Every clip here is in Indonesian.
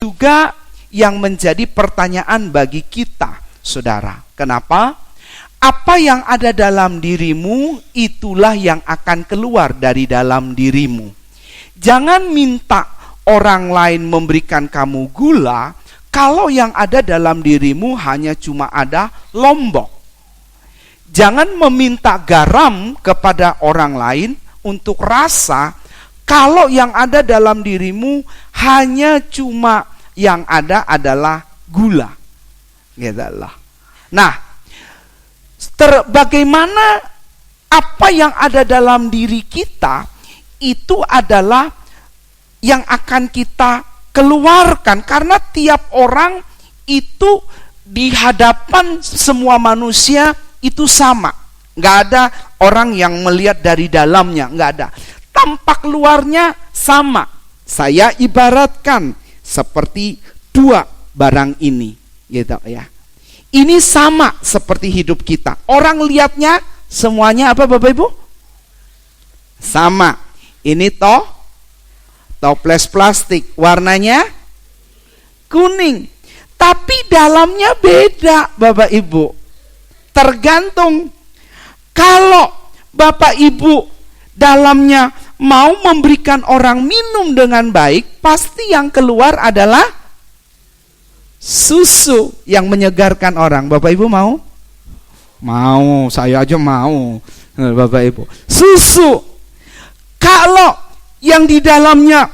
juga yang menjadi pertanyaan bagi kita, saudara. Kenapa? Apa yang ada dalam dirimu, itulah yang akan keluar dari dalam dirimu. Jangan minta orang lain memberikan kamu gula, kalau yang ada dalam dirimu hanya cuma ada lombok. Jangan meminta garam kepada orang lain untuk rasa, kalau yang ada dalam dirimu hanya cuma yang ada adalah gula. Gitu loh. Nah, bagaimana apa yang ada dalam diri kita itu adalah yang akan kita keluarkan, karena tiap orang itu di hadapan semua manusia itu sama. Nggak ada orang yang melihat dari dalamnya, nggak ada. Tampak luarnya sama. Saya ibaratkan seperti dua barang ini, gitu ya. Ini sama seperti hidup kita. Orang lihatnya semuanya apa, Bapak Ibu? Sama. Ini toples plastik, warnanya kuning. Tapi dalamnya beda, Bapak Ibu. Tergantung. Kalau Bapak Ibu dalamnya mau memberikan orang minum dengan baik, pasti yang keluar adalah susu yang menyegarkan orang. Bapak Ibu mau? Mau, saya aja mau. Bapak Ibu, susu. Kalau yang di dalamnya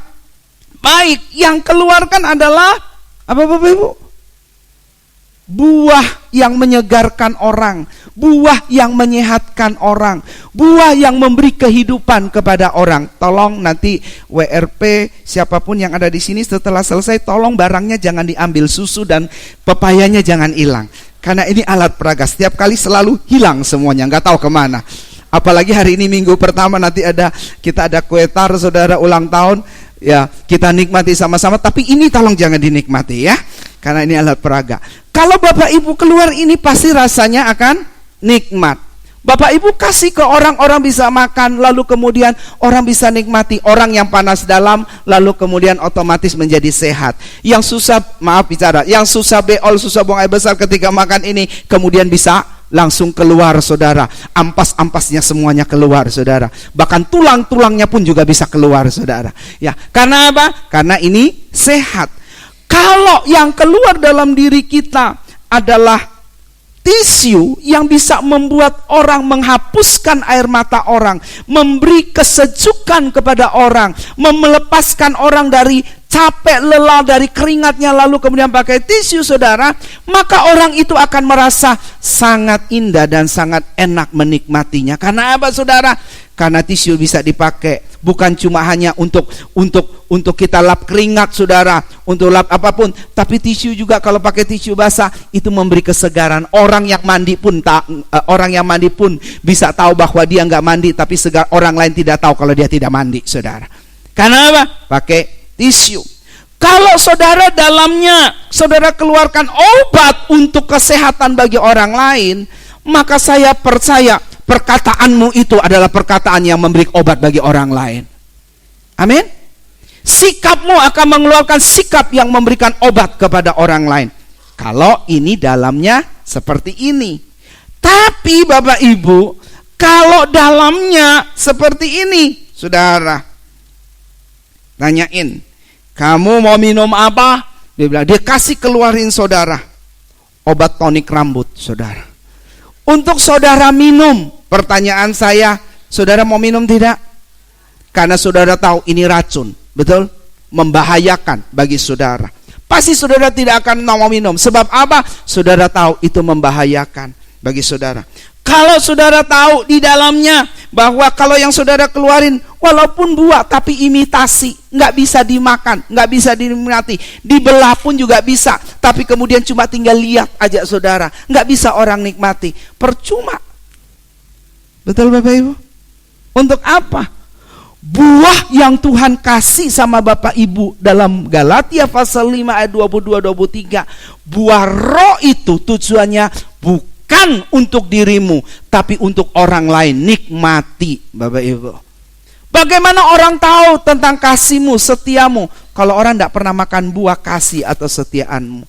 baik, yang keluarkan adalah apa, Bapak Ibu? Buah yang menyegarkan orang, buah yang menyehatkan orang, buah yang memberi kehidupan kepada orang. Tolong nanti WRP siapapun yang ada di sini setelah selesai, tolong barangnya jangan diambil, susu dan pepayanya jangan hilang. Karena ini alat peraga, setiap kali selalu hilang semuanya, nggak tahu kemana. Apalagi hari ini minggu pertama, nanti kita ada kue tar, saudara, ulang tahun. Ya, kita nikmati sama-sama, tapi ini tolong jangan dinikmati ya, karena ini alat peraga. Kalau Bapak Ibu keluar ini pasti rasanya akan nikmat. Bapak Ibu kasih ke orang bisa makan, lalu kemudian orang bisa nikmati. Orang yang panas dalam, lalu kemudian otomatis menjadi sehat. Yang susah, maaf bicara, yang susah beol, susah buang air besar ketika makan ini, kemudian bisa langsung keluar, saudara. Ampas-ampasnya semuanya keluar, saudara. Bahkan tulang-tulangnya pun juga bisa keluar, saudara. Ya, karena apa? Karena ini sehat. Kalau yang keluar dalam diri kita adalah tisu yang bisa membuat orang menghapuskan air mata orang, memberi kesejukan kepada orang, melepaskan orang dari capek, lelah, dari keringatnya, lalu kemudian pakai tisu, saudara, maka orang itu akan merasa sangat indah dan sangat enak menikmatinya. Karena apa, saudara? Karena tisu bisa dipakai bukan cuma hanya untuk kita lap keringat, saudara, untuk lap apapun, tapi tisu juga kalau pakai tisu basah itu memberi kesegaran. Orang yang mandi pun bisa tahu bahwa dia nggak mandi, tapi orang lain tidak tahu kalau dia tidak mandi, saudara. Karena apa? Pakai tisu. Kalau saudara dalamnya saudara keluarkan obat untuk kesehatan bagi orang lain, maka saya percaya perkataanmu itu adalah perkataan yang memberi obat bagi orang lain. Amin. Sikapmu akan mengeluarkan sikap yang memberikan obat kepada orang lain. Kalau ini dalamnya seperti ini. Tapi Bapak Ibu, kalau dalamnya seperti ini, saudara, tanyain, kamu mau minum apa? Dia bilang, dia kasih keluarin saudara obat tonik rambut, saudara. Untuk saudara minum, pertanyaan saya, saudara mau minum tidak? Karena saudara tahu ini racun, betul? Membahayakan bagi saudara. Pasti saudara tidak akan mau minum. Sebab apa? Saudara tahu itu membahayakan bagi saudara. Kalau saudara tahu di dalamnya bahwa kalau yang saudara keluarin walaupun buah tapi imitasi, nggak bisa dimakan, nggak bisa dinikmati, dibelah pun juga bisa, tapi kemudian cuma tinggal lihat aja, saudara, nggak bisa orang nikmati, percuma. Betul Bapak Ibu? Untuk apa? Buah yang Tuhan kasih sama Bapak Ibu dalam Galatia pasal 5 ayat 22-23, buah roh itu tujuannya bukan untuk dirimu, tapi untuk orang lain. Nikmati, Bapak Ibu. Bagaimana orang tahu tentang kasihmu, setiamu, kalau orang tidak pernah makan buah kasih atau setiaanmu?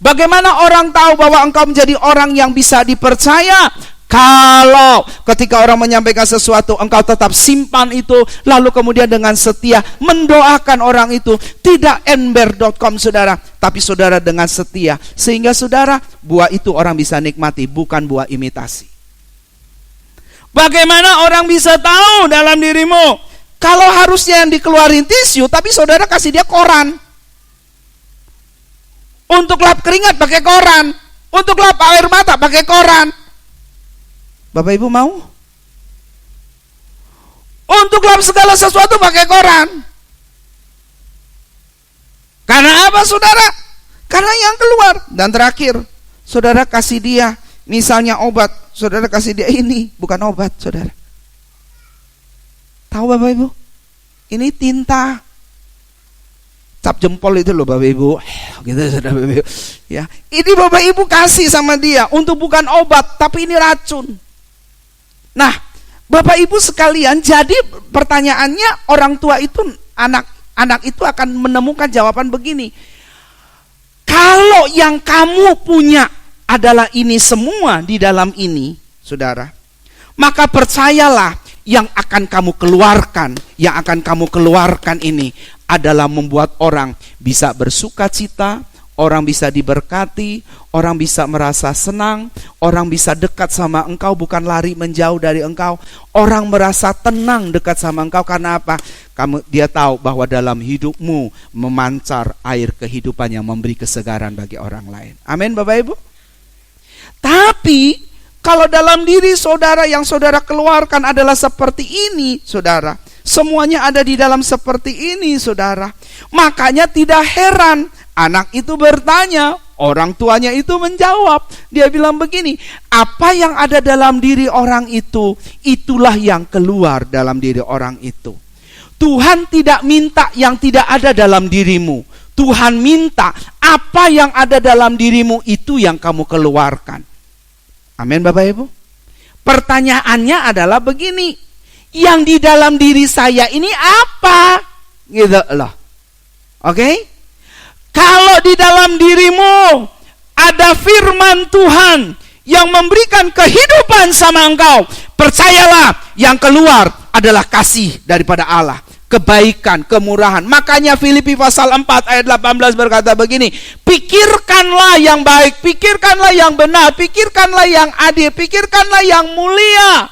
Bagaimana orang tahu bahwa engkau menjadi orang yang bisa dipercaya? Kalau ketika orang menyampaikan sesuatu, engkau tetap simpan itu, lalu kemudian dengan setia mendoakan orang itu. Tidak ember.com saudara, tapi saudara dengan setia. Sehingga saudara, buah itu orang bisa nikmati, bukan buah imitasi. Bagaimana orang bisa tahu dalam dirimu? Kalau harusnya yang dikeluarin tisu, tapi saudara kasih dia koran. Untuk lap keringat pakai koran, untuk lap air mata pakai koran. Bapak Ibu mau? Untuk lap segala sesuatu pakai koran. Karena apa saudara? Karena yang keluar. Dan terakhir, saudara kasih dia misalnya obat, saudara kasih dia ini, bukan obat saudara. Tahu Bapak Ibu? Ini tinta. Cap jempol itu loh Bapak Ibu. Gitu saudara Bapak Ibu. Ya, ini Bapak Ibu kasih sama dia untuk bukan obat, tapi ini racun. Nah, Bapak Ibu sekalian, jadi pertanyaannya orang tua itu, anak itu akan menemukan jawaban begini. Kalau yang kamu punya adalah ini semua di dalam ini, saudara, maka percayalah yang akan kamu keluarkan ini adalah membuat orang bisa bersuka cita, orang bisa diberkati, orang bisa merasa senang, orang bisa dekat sama engkau, bukan lari menjauh dari engkau. Orang merasa tenang dekat sama engkau, karena apa? Dia tahu bahwa dalam hidupmu memancar air kehidupan yang memberi kesegaran bagi orang lain. Amin Bapak Ibu. Tapi kalau dalam diri saudara yang saudara keluarkan adalah seperti ini, saudara, semuanya ada di dalam seperti ini, saudara, makanya tidak heran anak itu bertanya, orang tuanya itu menjawab. Dia bilang begini, apa yang ada dalam diri orang itu, itulah yang keluar dalam diri orang itu. Tuhan tidak minta yang tidak ada dalam dirimu. Tuhan minta apa yang ada dalam dirimu itu yang kamu keluarkan. Amin Bapak Ibu. Pertanyaannya adalah begini, yang di dalam diri saya ini apa? Gitu loh. Oke? Kalau di dalam dirimu ada firman Tuhan yang memberikan kehidupan sama engkau, percayalah yang keluar adalah kasih daripada Allah, kebaikan, kemurahan. Makanya Filipi pasal 4 ayat 18 berkata begini, pikirkanlah yang baik, pikirkanlah yang benar, pikirkanlah yang adil, pikirkanlah yang mulia.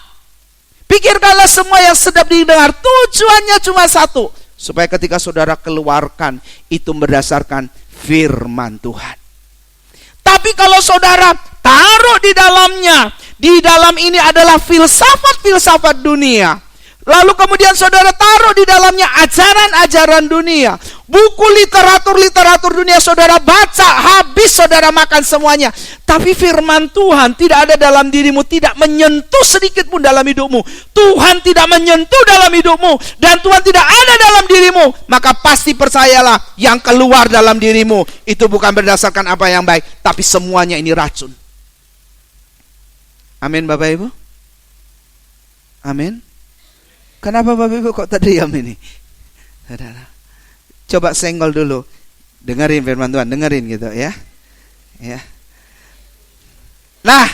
Pikirkanlah semua yang sedap didengar. Tujuannya cuma satu, supaya ketika saudara keluarkan itu berdasarkan firman Tuhan. Tapi kalau saudara taruh di dalamnya, di dalam ini adalah filsafat-filsafat dunia, lalu kemudian saudara taruh di dalamnya ajaran-ajaran dunia, buku literatur dunia saudara baca habis, saudara makan semuanya, tapi firman Tuhan tidak ada dalam dirimu, tidak menyentuh sedikit pun dalam hidupmu, Tuhan tidak menyentuh dalam hidupmu, dan Tuhan tidak ada dalam dirimu, maka pasti percayalah yang keluar dalam dirimu itu bukan berdasarkan apa yang baik, tapi semuanya ini racun. Amin Bapak Ibu. Amin. Kenapa Bapak Ibu kok terdiam ini? Saudara, coba senggol dulu. Dengerin firman Tuhan, dengerin gitu ya. Ya. Nah,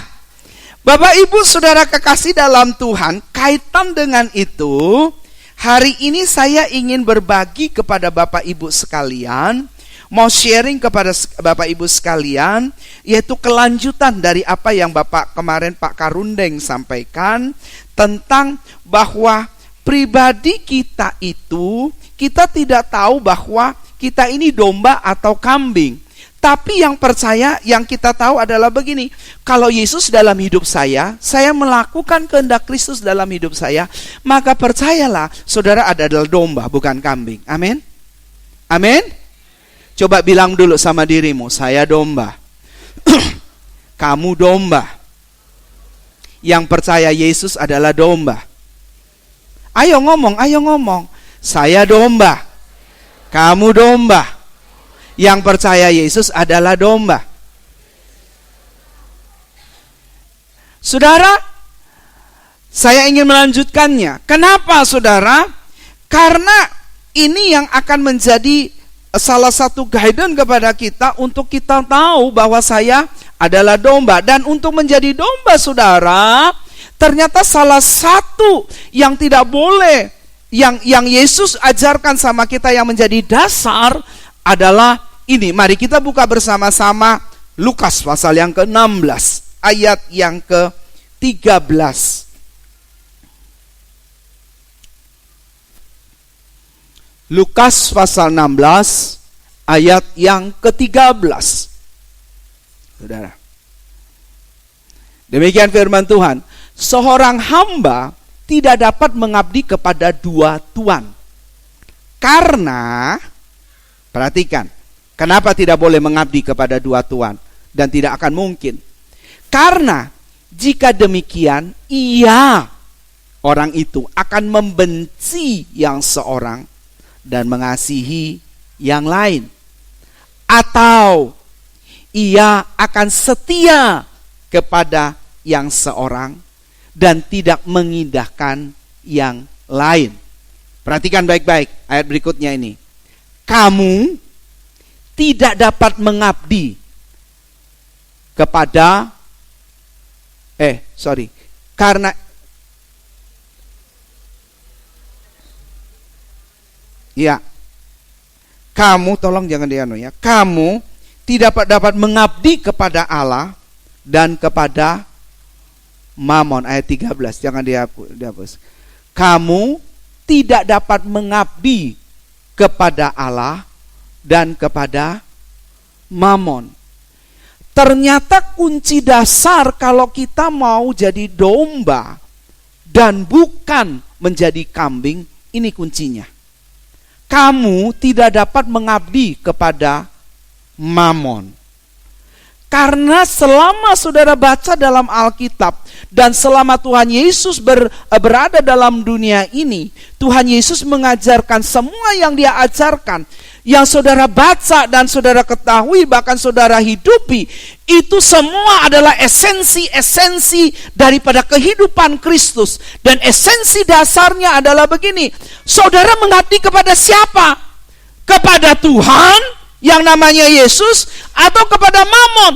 Bapak Ibu Saudara kekasih dalam Tuhan, kaitan dengan itu, hari ini saya ingin berbagi kepada Bapak Ibu sekalian, mau sharing kepada Bapak Ibu sekalian, yaitu kelanjutan dari apa yang Bapak kemarin Pak Karundeng sampaikan tentang bahwa pribadi kita itu, kita tidak tahu bahwa kita ini domba atau kambing. Tapi yang percaya, yang kita tahu adalah begini, kalau Yesus dalam hidup saya melakukan kehendak Kristus dalam hidup saya, maka percayalah, saudara adalah domba, bukan kambing. Amin? Amin? Coba bilang dulu sama dirimu, saya domba. Kamu domba. Yang percaya Yesus adalah domba. Ayo ngomong. Saya domba. Kamu domba. Yang percaya Yesus adalah domba. Saudara, saya ingin melanjutkannya. Kenapa saudara? Karena ini yang akan menjadi salah satu guidance kepada kita untuk kita tahu bahwa saya adalah domba. Dan untuk menjadi domba, saudara, ternyata salah satu yang tidak boleh, yang Yesus ajarkan sama kita yang menjadi dasar adalah ini. Mari kita buka bersama-sama Lukas pasal yang ke-16 ayat yang ke-13. Lukas pasal 16 ayat yang ke-13. Saudara, demikian firman Tuhan. Seorang hamba tidak dapat mengabdi kepada dua tuan. Karena, perhatikan, kenapa tidak boleh mengabdi kepada dua tuan dan tidak akan mungkin? Karena jika demikian, orang itu akan membenci yang seorang dan mengasihi yang lain, atau ia akan setia kepada yang seorang dan tidak mengindahkan yang lain. Perhatikan baik-baik ayat berikutnya ini. Kamu tidak dapat mengabdi kepada karena kamu, tolong jangan dianu ya. Kamu tidak dapat mengabdi kepada Allah dan kepada Mamon. Ayat 13, jangan dihapus. Kamu tidak dapat mengabdi kepada Allah dan kepada Mamon. Ternyata kunci dasar kalau kita mau jadi domba dan bukan menjadi kambing, ini kuncinya. Kamu tidak dapat mengabdi kepada Mamon. Karena selama saudara baca dalam Alkitab dan selama Tuhan Yesus berada dalam dunia ini, Tuhan Yesus mengajarkan semua yang Dia ajarkan, yang saudara baca dan saudara ketahui, bahkan saudara hidupi, itu semua adalah esensi-esensi daripada kehidupan Kristus. Dan esensi dasarnya adalah begini: saudara mengabdi kepada siapa? Kepada Tuhan yang namanya Yesus atau kepada Mamon?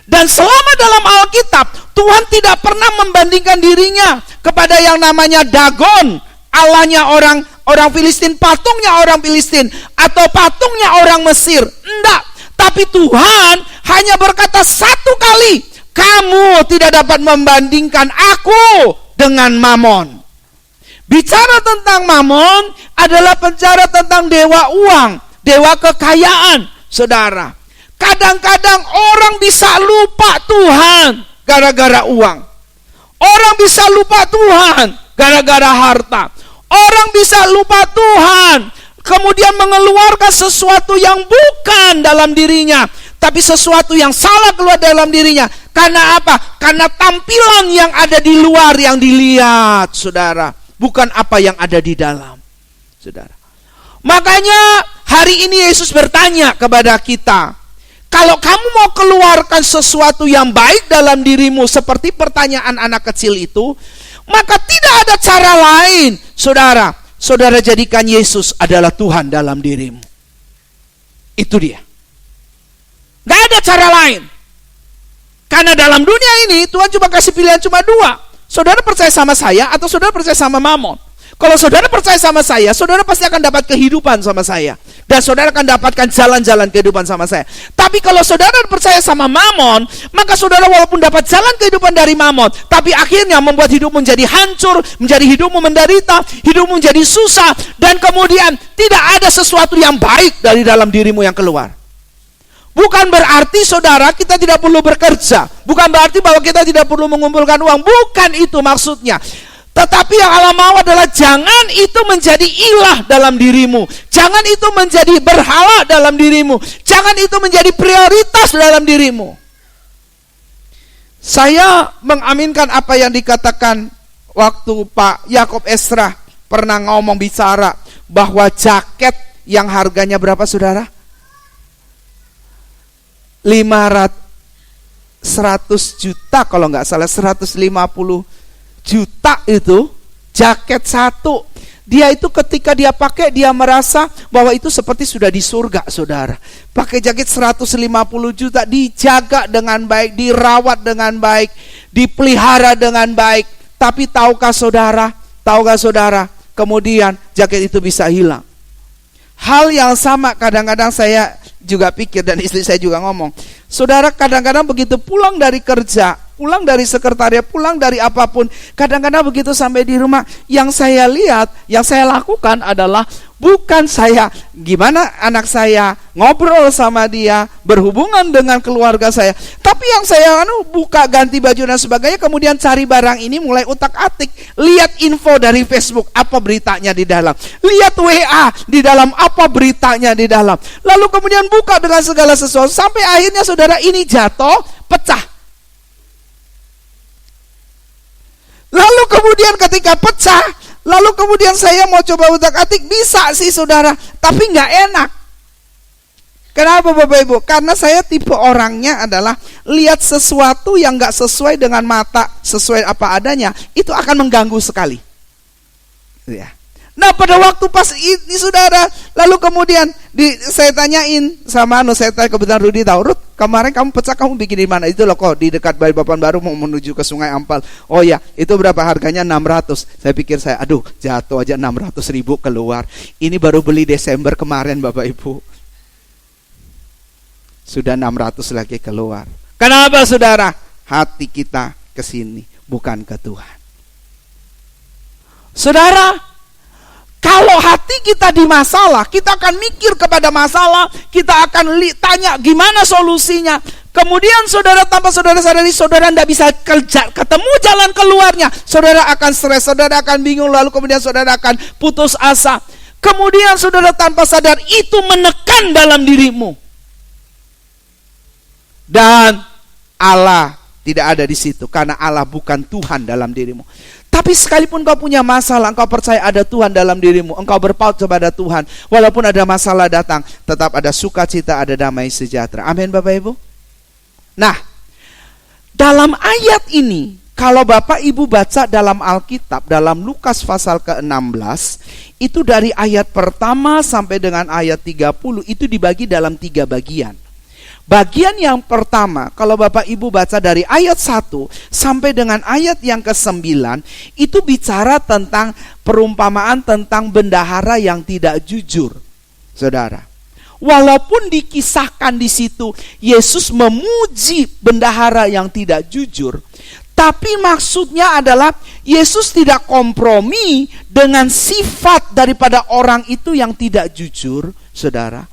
Dan selama dalam Alkitab, Tuhan tidak pernah membandingkan dirinya kepada yang namanya Dagon, allahnya orang Filistin, patungnya orang Filistin, atau patungnya orang Mesir. Enggak. Tapi Tuhan hanya berkata satu kali, kamu tidak dapat membandingkan aku dengan Mamon. Bicara tentang Mamon adalah bicara tentang dewa uang, dewa kekayaan, saudara. Kadang-kadang orang bisa lupa Tuhan gara-gara uang. Orang bisa lupa Tuhan gara-gara harta. Orang bisa lupa Tuhan, kemudian mengeluarkan sesuatu yang bukan dalam dirinya, tapi sesuatu yang salah keluar dalam dirinya. Karena apa? Karena tampilan yang ada di luar yang dilihat, saudara, bukan apa yang ada di dalam, saudara. Makanya hari ini Yesus bertanya kepada kita, kalau kamu mau keluarkan sesuatu yang baik dalam dirimu, seperti pertanyaan anak kecil itu, maka tidak ada cara lain, saudara. Saudara jadikan Yesus adalah Tuhan dalam dirimu. Itu dia. Gak ada cara lain. Karena dalam dunia ini Tuhan cuma kasih pilihan cuma dua. Saudara percaya sama saya atau saudara percaya sama Mamon. Kalau saudara percaya sama saya, saudara pasti akan dapat kehidupan sama saya. Dan saudara akan dapatkan jalan-jalan kehidupan sama saya. Tapi kalau saudara percaya sama Mamon, maka saudara walaupun dapat jalan kehidupan dari Mamon, tapi akhirnya membuat hidupmu menjadi hancur, menjadi hidupmu menderita, hidupmu menjadi susah, dan kemudian tidak ada sesuatu yang baik dari dalam dirimu yang keluar. Bukan berarti saudara kita tidak perlu bekerja, bukan berarti bahwa kita tidak perlu mengumpulkan uang, bukan itu maksudnya. Tetapi yang Allah mau adalah jangan itu menjadi ilah dalam dirimu. Jangan itu menjadi berhala dalam dirimu. Jangan itu menjadi prioritas dalam dirimu. Saya mengaminkan apa yang dikatakan waktu Pak Yakob Esra pernah ngomong bicara bahwa jaket yang harganya berapa saudara? 100 juta kalau nggak salah, 150 juta itu jaket satu. Dia itu ketika dia pakai, dia merasa bahwa itu seperti sudah di surga, saudara. Pakai jaket 150 juta, dijaga dengan baik, dirawat dengan baik, dipelihara dengan baik. Tapi tahukah saudara, kemudian jaket itu bisa hilang. Hal yang sama kadang-kadang saya juga pikir, dan istri saya juga ngomong, saudara, kadang-kadang begitu pulang dari kerja, pulang dari sekretariat, pulang dari apapun, kadang-kadang begitu sampai di rumah, yang saya lihat, yang saya lakukan adalah bukan saya gimana anak saya ngobrol sama dia, berhubungan dengan keluarga saya, tapi yang saya buka, ganti baju dan sebagainya, kemudian cari barang ini, mulai utak-atik, lihat info dari Facebook, apa beritanya di dalam, lihat WA di dalam, apa beritanya di dalam, lalu kemudian buka dengan segala sesuatu, sampai akhirnya saudara ini jatuh, pecah. Lalu kemudian ketika pecah, lalu kemudian saya mau coba utak-atik, bisa sih saudara, tapi nggak enak. Kenapa Bapak Ibu? Karena saya tipe orangnya adalah lihat sesuatu yang nggak sesuai dengan mata, sesuai apa adanya, itu akan mengganggu sekali. Ya. Nah pada waktu pas ini saudara, lalu kemudian saya tanyain sama saya tanya, kebetulan Rudi tahu, Rud, kemarin kamu pecah, kamu bikin di mana? Itu loh kok di dekat Balikpapan Baru, mau menuju ke Sungai Ampel. Oh ya, itu berapa harganya? 600. Saya pikir aduh, jatuh aja 600 ribu keluar. Ini baru beli Desember kemarin Bapak Ibu, sudah 600 lagi keluar. Kenapa saudara? Hati kita ke sini, bukan ke Tuhan. Saudara, kalau hati kita di masalah, kita akan mikir kepada masalah, kita akan tanya gimana solusinya. Kemudian saudara, tanpa saudara sadari, saudara tidak bisa ketemu jalan keluarnya. Saudara akan stres, saudara akan bingung, lalu kemudian saudara akan putus asa. Kemudian saudara tanpa sadar itu menekan dalam dirimu. Dan Allah tidak ada di situ, karena Allah bukan Tuhan dalam dirimu. Tapi sekalipun kau punya masalah, engkau percaya ada Tuhan dalam dirimu, engkau berpaut kepada Tuhan, walaupun ada masalah datang, tetap ada sukacita, ada damai sejahtera. Amin Bapak Ibu. Nah, dalam ayat ini, kalau Bapak Ibu baca dalam Alkitab, dalam Lukas pasal ke-16, itu dari ayat pertama sampai dengan ayat 30, itu dibagi dalam 3 bagian. Bagian yang pertama, kalau Bapak Ibu baca dari ayat 1 sampai dengan ayat yang ke-9, itu bicara tentang perumpamaan tentang bendahara yang tidak jujur. Saudara, walaupun dikisahkan di situ Yesus memuji bendahara yang tidak jujur, tapi maksudnya adalah Yesus tidak kompromi dengan sifat daripada orang itu yang tidak jujur, saudara.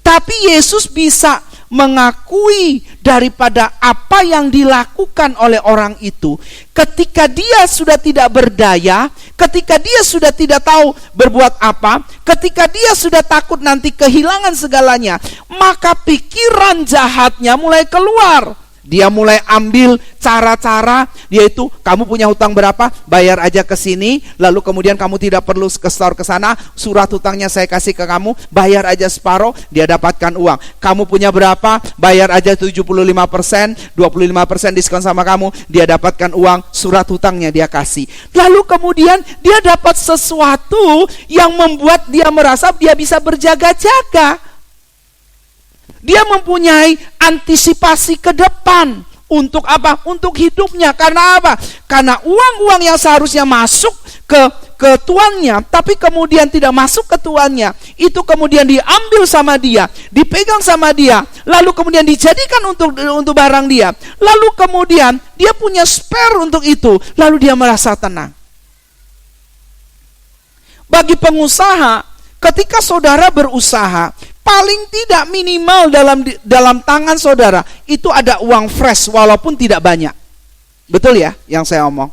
Tapi Yesus bisa mengakui daripada apa yang dilakukan oleh orang itu. Ketika dia sudah tidak berdaya, ketika dia sudah tidak tahu berbuat apa, ketika dia sudah takut nanti kehilangan segalanya, maka pikiran jahatnya mulai keluar. Dia mulai ambil cara-cara, yaitu kamu punya hutang berapa, bayar aja ke sini, lalu kemudian kamu tidak perlu ke store ke sana, surat hutangnya saya kasih ke kamu, bayar aja separuh, dia dapatkan uang. Kamu punya berapa, bayar aja 75%, 25% diskon sama kamu, dia dapatkan uang, surat hutangnya dia kasih. Lalu kemudian dia dapat sesuatu yang membuat dia merasa dia bisa berjaga-jaga. Dia mempunyai antisipasi ke depan. Untuk apa? Untuk hidupnya. Karena apa? Karena uang-uang yang seharusnya masuk ke tuannya, tapi kemudian tidak masuk ke tuannya, itu kemudian diambil sama dia, dipegang sama dia, lalu kemudian dijadikan untuk barang dia. Lalu kemudian dia punya spare untuk itu, lalu dia merasa tenang. Bagi pengusaha, ketika saudara berusaha, paling tidak minimal dalam tangan saudara itu ada uang fresh walaupun tidak banyak. Betul ya yang saya omong?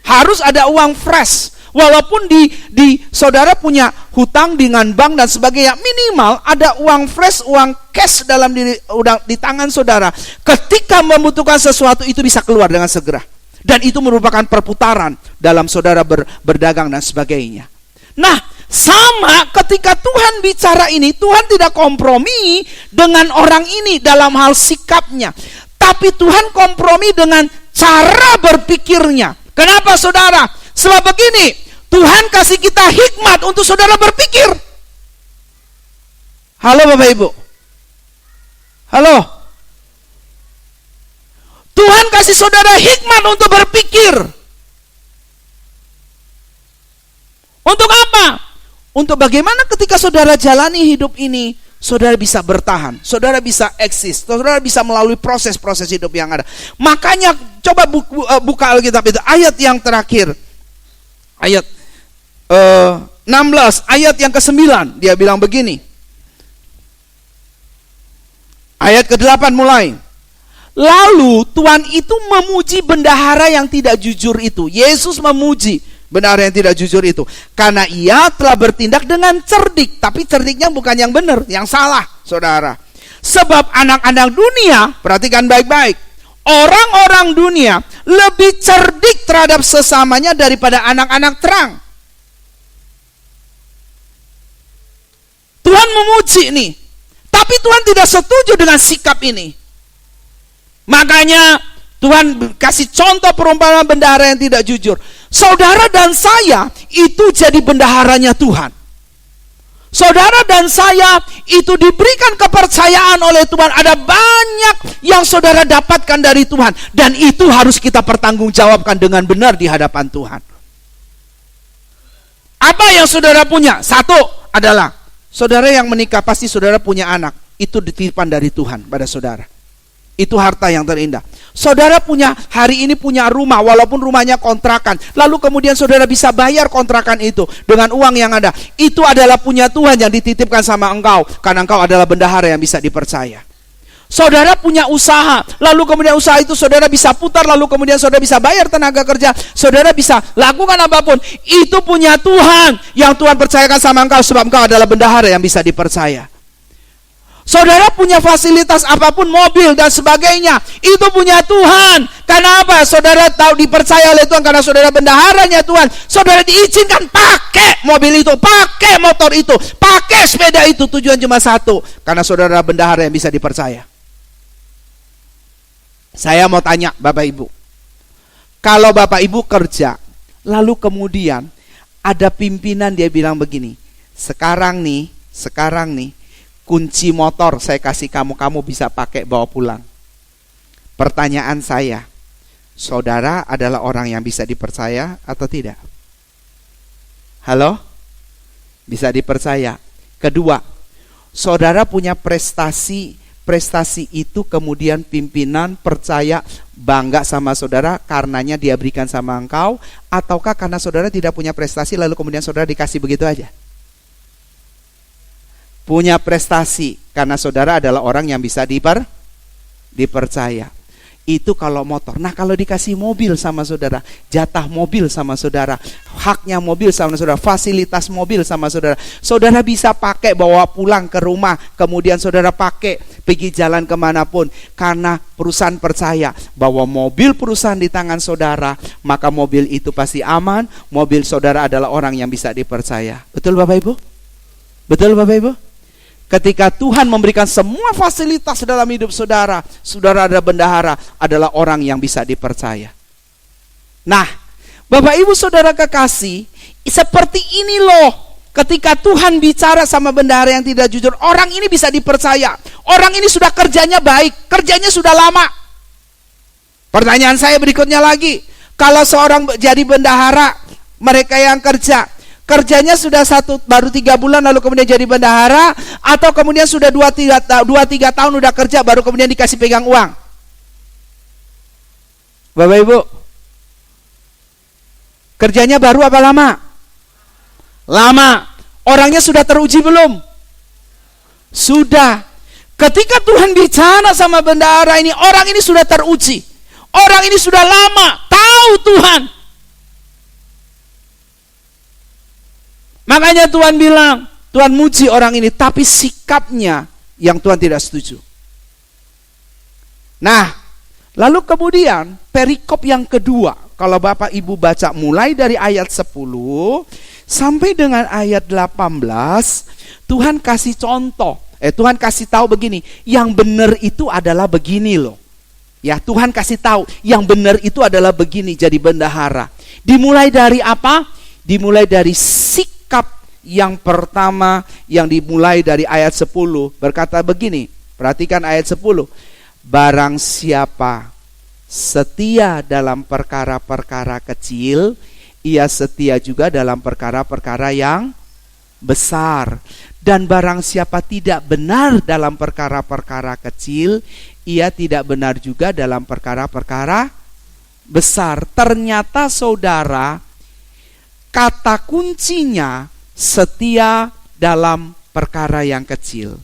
Harus ada uang fresh walaupun di saudara punya hutang dengan bank dan sebagainya, minimal ada uang fresh, uang cash di tangan saudara. Ketika membutuhkan sesuatu itu bisa keluar dengan segera. Dan itu merupakan perputaran dalam saudara berdagang dan sebagainya. Nah, sama ketika Tuhan bicara ini, Tuhan tidak kompromi dengan orang ini dalam hal sikapnya, tapi Tuhan kompromi dengan cara berpikirnya. Kenapa saudara? Sebab begini, Tuhan kasih kita hikmat untuk saudara berpikir. Halo Bapak Ibu. Halo. Tuhan kasih saudara hikmat untuk berpikir. Untuk apa? Untuk bagaimana ketika saudara jalani hidup ini, saudara bisa bertahan, saudara bisa eksis, saudara bisa melalui proses-proses hidup yang ada. Makanya coba buka Alkitab itu, ayat yang terakhir, ayat 16, ayat yang ke-9, dia bilang begini. Ayat ke-8 mulai. Lalu Tuhan itu memuji bendahara yang tidak jujur itu. Yesus memuji bendahara yang tidak jujur itu karena ia telah bertindak dengan cerdik. Tapi cerdiknya bukan yang benar, yang salah, saudara. Sebab anak-anak dunia, perhatikan baik-baik, orang-orang dunia lebih cerdik terhadap sesamanya daripada anak-anak terang. Tuhan memuji nih, tapi Tuhan tidak setuju dengan sikap ini. Makanya Tuhan kasih contoh perumpamaan bendahara yang tidak jujur. Saudara dan saya itu jadi bendaharanya Tuhan. Saudara dan saya itu diberikan kepercayaan oleh Tuhan. Ada banyak yang saudara dapatkan dari Tuhan, dan itu harus kita pertanggungjawabkan dengan benar di hadapan Tuhan. Apa yang saudara punya? Satu adalah saudara yang menikah, pasti saudara punya anak. Itu titipan dari Tuhan pada saudara. Itu harta yang terindah. Saudara punya, hari ini punya rumah, walaupun rumahnya kontrakan, lalu kemudian saudara bisa bayar kontrakan itu dengan uang yang ada. Itu adalah punya Tuhan yang dititipkan sama engkau, karena engkau adalah bendahara yang bisa dipercaya. Saudara punya usaha, lalu kemudian usaha itu saudara bisa putar, lalu kemudian saudara bisa bayar tenaga kerja, saudara bisa lakukan apapun. Itu punya Tuhan yang Tuhan percayakan sama engkau, sebab engkau adalah bendahara yang bisa dipercaya. Saudara punya fasilitas apapun, mobil dan sebagainya, itu punya Tuhan. Karena apa? Saudara tahu dipercaya oleh Tuhan, karena saudara bendaharanya Tuhan. Saudara diizinkan pakai mobil itu, pakai motor itu, pakai sepeda itu. Tujuan cuma satu, karena saudara bendahara yang bisa dipercaya. Saya mau tanya Bapak Ibu, kalau Bapak Ibu kerja, lalu kemudian ada pimpinan dia bilang begini, sekarang nih kunci motor saya kasih kamu bisa pakai bawa pulang. Pertanyaan saya, saudara adalah orang yang bisa dipercaya atau tidak? Halo? Bisa dipercaya. Kedua, saudara punya prestasi itu kemudian pimpinan percaya, bangga sama saudara karenanya dia berikan sama engkau, ataukah karena saudara tidak punya prestasi lalu kemudian saudara dikasih begitu aja? Punya prestasi karena saudara adalah orang yang bisa dipercaya. Itu kalau motor. Nah, kalau dikasih mobil sama saudara, jatah mobil sama saudara, haknya mobil sama saudara, fasilitas mobil sama saudara, saudara bisa pakai bawa pulang ke rumah, kemudian saudara pakai pergi jalan kemanapun, karena perusahaan percaya bahwa mobil perusahaan di tangan saudara, maka mobil itu pasti aman. Mobil saudara adalah orang yang bisa dipercaya. Betul Bapak Ibu? Betul Bapak Ibu? Ketika Tuhan memberikan semua fasilitas dalam hidup saudara, saudara ada bendahara, adalah orang yang bisa dipercaya. Nah, Bapak Ibu Saudara kekasih, seperti ini loh, ketika Tuhan bicara sama bendahara yang tidak jujur, orang ini bisa dipercaya. Orang ini sudah kerjanya baik, kerjanya sudah lama. Pertanyaan saya berikutnya lagi, kalau seorang jadi bendahara, mereka yang kerjanya sudah baru 3 bulan lalu kemudian jadi bendahara, atau kemudian sudah 2-3 tahun udah kerja baru kemudian dikasih pegang uang? Bapak Ibu, kerjanya baru apa lama? Lama. Orangnya sudah teruji belum? Sudah. Ketika Tuhan bicara sama bendahara ini, orang ini sudah teruji, orang ini sudah lama tahu Tuhan. Makanya Tuhan bilang, Tuhan muji orang ini, tapi sikapnya yang Tuhan tidak setuju. Nah, lalu kemudian perikop yang kedua, kalau Bapak Ibu baca mulai dari ayat 10 sampai dengan ayat 18, Tuhan kasih contoh. Tuhan kasih tahu begini, yang benar itu adalah begini loh. Ya, Tuhan kasih tahu, yang benar itu adalah begini jadi bendahara. Dimulai dari apa? dimulai dari sikap yang pertama yang dimulai dari ayat 10, berkata begini, perhatikan ayat 10. Barang siapa setia dalam perkara-perkara kecil, ia setia juga dalam perkara-perkara yang besar. Dan barang siapa tidak benar dalam perkara-perkara kecil, ia tidak benar juga dalam perkara-perkara besar. Ternyata saudara, kata kuncinya setia dalam perkara yang kecil.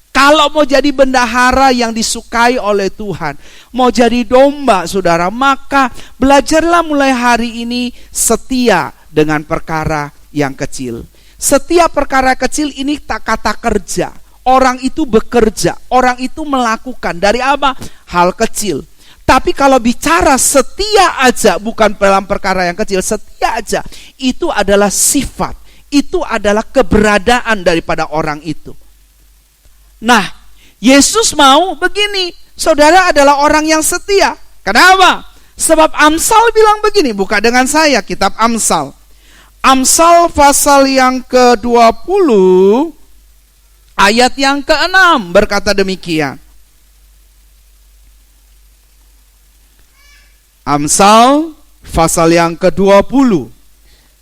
Kalau mau jadi bendahara yang disukai oleh Tuhan, mau jadi domba saudara, maka belajarlah mulai hari ini setia dengan perkara yang kecil. Setiap perkara kecil ini tak kata kerja. Orang itu bekerja, orang itu melakukan dari apa? Hal kecil. Tapi kalau bicara setia aja, bukan dalam perkara yang kecil, setia aja, itu adalah sifat, itu adalah keberadaan daripada orang itu. Nah, Yesus mau begini, saudara adalah orang yang setia. Kenapa? Sebab Amsal bilang begini, buka dengan saya kitab Amsal. Amsal pasal yang ke-20 ayat yang ke-6 berkata demikian. Amsal pasal yang ke-20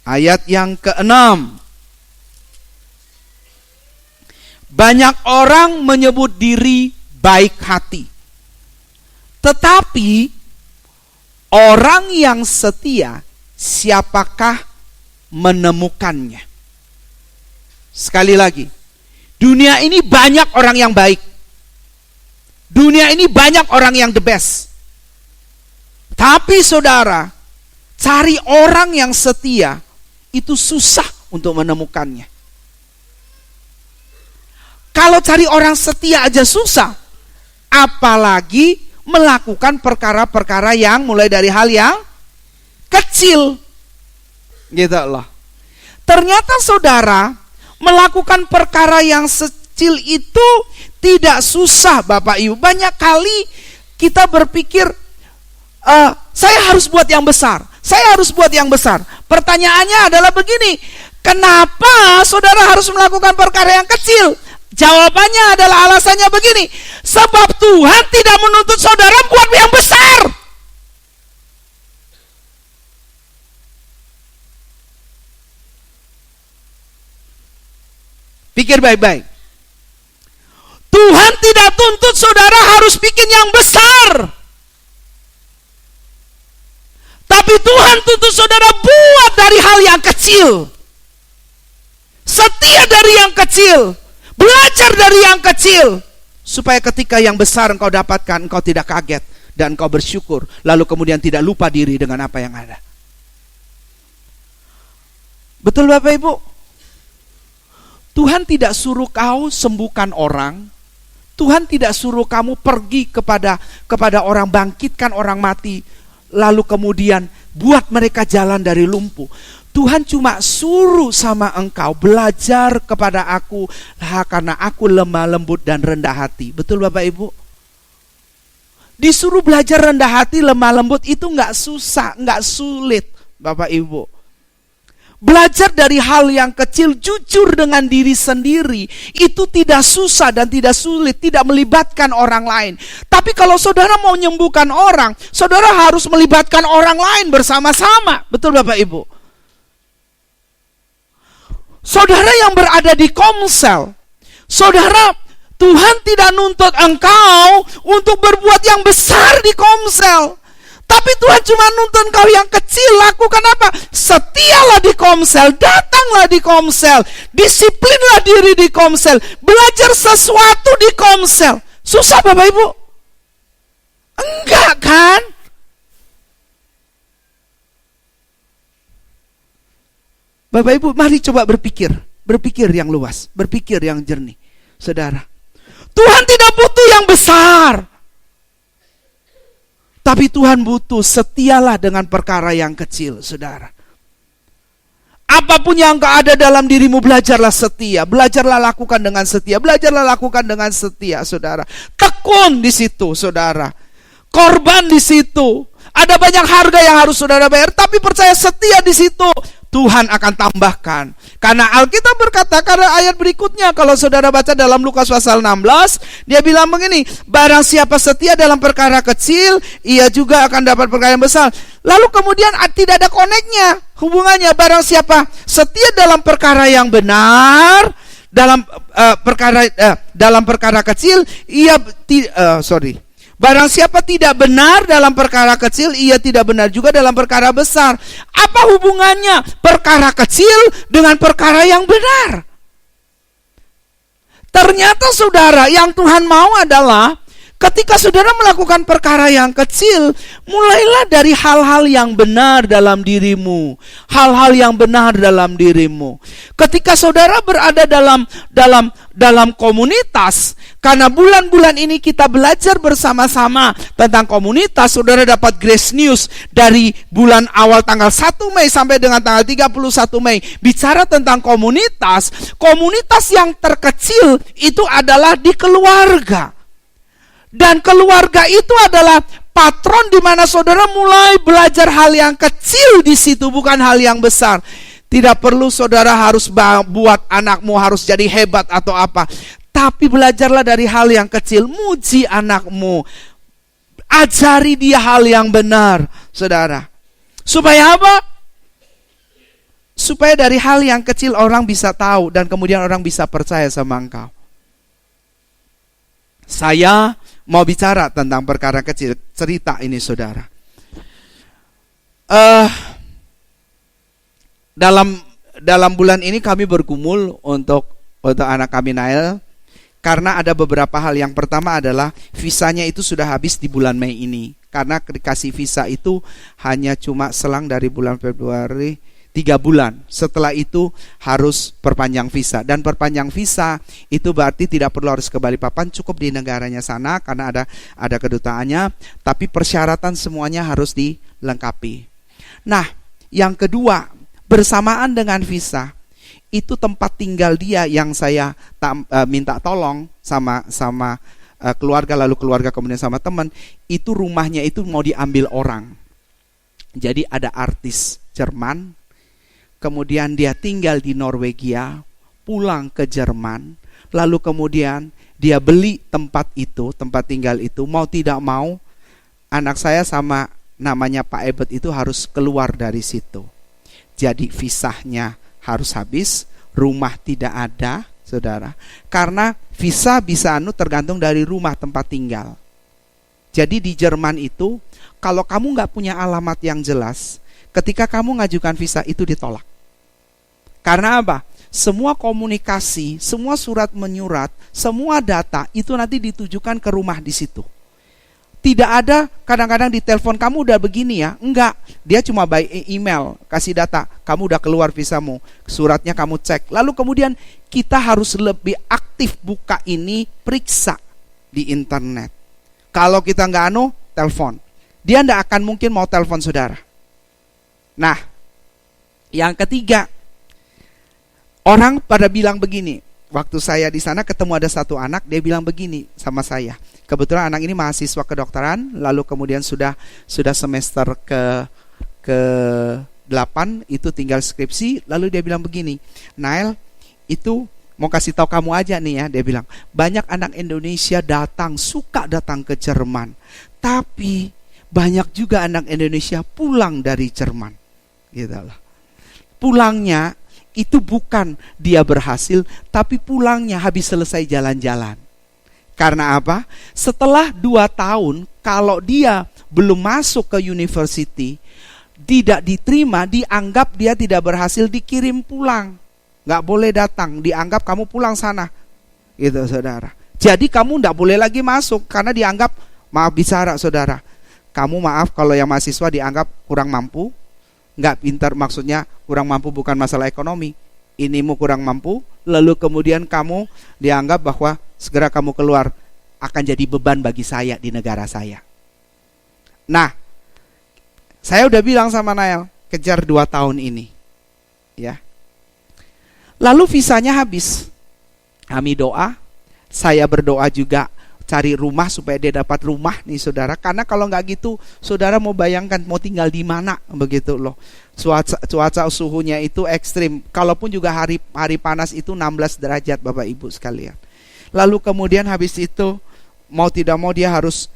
ayat yang ke-6. Banyak orang menyebut diri baik hati, tetapi orang yang setia siapakah menemukannya? Sekali lagi, dunia ini banyak orang yang baik, dunia ini banyak orang yang the best. Tapi saudara, cari orang yang setia itu susah untuk menemukannya. Kalau cari orang setia aja susah, apalagi melakukan perkara-perkara yang mulai dari hal yang kecil. Gitu loh. Ternyata saudara, melakukan perkara yang kecil itu tidak susah Bapak Ibu. Banyak kali kita berpikir, saya harus buat yang besar, saya harus buat yang besar. Pertanyaannya adalah begini, kenapa saudara harus melakukan perkara yang kecil? Jawabannya adalah alasannya begini, sebab Tuhan tidak menuntut saudara buat yang besar. Pikir baik-baik. Tuhan tidak tuntut saudara harus bikin yang besar, tapi Tuhan tuntut saudara buat dari hal yang kecil. Setia dari yang kecil, belajar dari yang kecil, supaya ketika yang besar engkau dapatkan, engkau tidak kaget dan engkau bersyukur, lalu kemudian tidak lupa diri dengan apa yang ada. Betul Bapak Ibu? Tuhan tidak suruh kau sembuhkan orang, Tuhan tidak suruh kamu pergi kepada orang, bangkitkan orang mati, lalu kemudian buat mereka jalan dari lumpuh. Tuhan cuma suruh sama engkau, belajar kepada aku, karena aku lemah lembut dan rendah hati. Betul Bapak Ibu? Disuruh belajar rendah hati, lemah lembut, itu gak susah, gak sulit Bapak Ibu. Belajar dari hal yang kecil, jujur dengan diri sendiri, itu tidak susah dan tidak sulit, tidak melibatkan orang lain. Tapi kalau saudara mau menyembuhkan orang, saudara harus melibatkan orang lain bersama-sama. Betul Bapak Ibu? Saudara yang berada di Komsel, saudara, Tuhan tidak nuntut engkau untuk berbuat yang besar di Komsel, tapi Tuhan cuma nuntut engkau yang kecil. Lakukan apa? Setialah di Komsel, datanglah di Komsel, disiplinlah diri di Komsel, belajar sesuatu di Komsel. Susah Bapak Ibu? Enggak kan? Bapak Ibu, mari coba berpikir yang luas, berpikir yang jernih. Saudara, Tuhan tidak butuh yang besar, tapi Tuhan butuh setialah dengan perkara yang kecil, saudara. Apapun yang ada dalam dirimu, belajarlah setia, belajarlah lakukan dengan setia, belajarlah lakukan dengan setia, saudara. Tekun di situ, saudara. Korban di situ. Ada banyak harga yang harus saudara bayar, tapi percaya setia di situ, Tuhan akan tambahkan. Karena Alkitab berkata, karena ayat berikutnya, kalau saudara baca dalam Lukas pasal 16, dia bilang begini, barang siapa setia dalam perkara kecil, ia juga akan dapat perkara yang besar. Lalu kemudian tidak ada koneknya, hubungannya. Barang siapa setia dalam perkara yang benar, dalam perkara kecil, barang siapa tidak benar dalam perkara kecil, ia tidak benar juga dalam perkara besar. Apa hubungannya perkara kecil dengan perkara yang benar? Ternyata saudara, yang Tuhan mau adalah ketika saudara melakukan perkara yang kecil, mulailah dari hal-hal yang benar dalam dirimu. Hal-hal yang benar dalam dirimu. Ketika saudara berada dalam komunitas, karena bulan-bulan ini kita belajar bersama-sama tentang komunitas, saudara dapat Grace News dari bulan awal tanggal 1 Mei sampai dengan tanggal 31 Mei. Bicara tentang komunitas, komunitas yang terkecil itu adalah di keluarga. Dan keluarga itu adalah patron di mana saudara mulai belajar hal yang kecil di situ, bukan hal yang besar. Tidak perlu saudara harus buat anakmu harus jadi hebat atau apa. Tapi belajarlah dari hal yang kecil, muji anakmu. Ajari dia hal yang benar, saudara. Supaya apa? Supaya dari hal yang kecil orang bisa tahu dan kemudian orang bisa percaya sama engkau. Saya mau bicara tentang perkara kecil, cerita ini saudara. Dalam bulan ini kami bergumul untuk anak kami Nael, karena ada beberapa hal. Yang pertama adalah visanya itu sudah habis di bulan Mei ini. Karena dikasih visa itu hanya cuma selang dari bulan Februari 3 bulan. Setelah itu harus perpanjang visa. Dan perpanjang visa itu berarti tidak perlu harus ke Balikpapan, cukup di negaranya sana karena ada kedutaannya. Tapi persyaratan semuanya harus dilengkapi. Nah, yang kedua, bersamaan dengan visa, itu tempat tinggal dia yang saya minta tolong sama keluarga, lalu keluarga kemudian sama teman, itu rumahnya itu mau diambil orang. Jadi ada artis Jerman, kemudian dia tinggal di Norwegia, pulang ke Jerman, lalu kemudian dia beli tempat tinggal itu, mau tidak mau anak saya sama namanya Pak Ebet itu harus keluar dari situ. Jadi visanya harus habis, rumah tidak ada, saudara. Karena visa bisa tergantung dari rumah tempat tinggal. Jadi di Jerman itu, kalau kamu nggak punya alamat yang jelas, ketika kamu ngajukan visa itu ditolak. Karena apa? Semua komunikasi, semua surat menyurat, semua data itu nanti ditujukan ke rumah di situ. Tidak ada kadang-kadang di telepon kamu udah begini ya, enggak. Dia cuma by email kasih data, kamu udah keluar visamu, suratnya kamu cek. Lalu kemudian kita harus lebih aktif buka ini, periksa di internet. Kalau kita nggak telepon. Dia nggak akan mungkin mau telepon saudara. Nah, yang ketiga, orang pada bilang begini. Waktu saya di sana ketemu ada satu anak, dia bilang begini sama saya. Kebetulan anak ini mahasiswa kedokteran, lalu kemudian sudah semester ke 8, itu tinggal skripsi. Lalu dia bilang begini, Nael, itu mau kasih tahu kamu aja nih ya, dia bilang, banyak anak Indonesia suka datang ke Jerman, tapi banyak juga anak Indonesia pulang dari Jerman, gitu lah. Pulangnya itu bukan dia berhasil, tapi pulangnya habis selesai jalan-jalan. Karena apa? Setelah 2 tahun, kalau dia belum masuk ke university, tidak diterima, dianggap dia tidak berhasil, dikirim pulang. Gak boleh datang, dianggap kamu pulang sana. Gitu saudara. Jadi kamu gak boleh lagi masuk, karena dianggap, maaf bicara saudara, kamu maaf kalau yang mahasiswa dianggap kurang mampu, gak pintar, maksudnya kurang mampu bukan masalah ekonomi, inimu kurang mampu, lalu kemudian kamu dianggap bahwa segera kamu keluar, akan jadi beban bagi saya di negara saya. Nah, saya udah bilang sama Nael, kejar 2 tahun ini ya. Lalu visanya habis, kami doa, saya berdoa juga, cari rumah supaya dia dapat rumah nih saudara. Karena kalau nggak gitu, saudara mau bayangkan mau tinggal di mana begitu loh. Cuaca suhunya itu ekstrim. Kalaupun juga hari panas itu 16 derajat Bapak Ibu sekalian. Lalu kemudian habis itu mau tidak mau dia harus,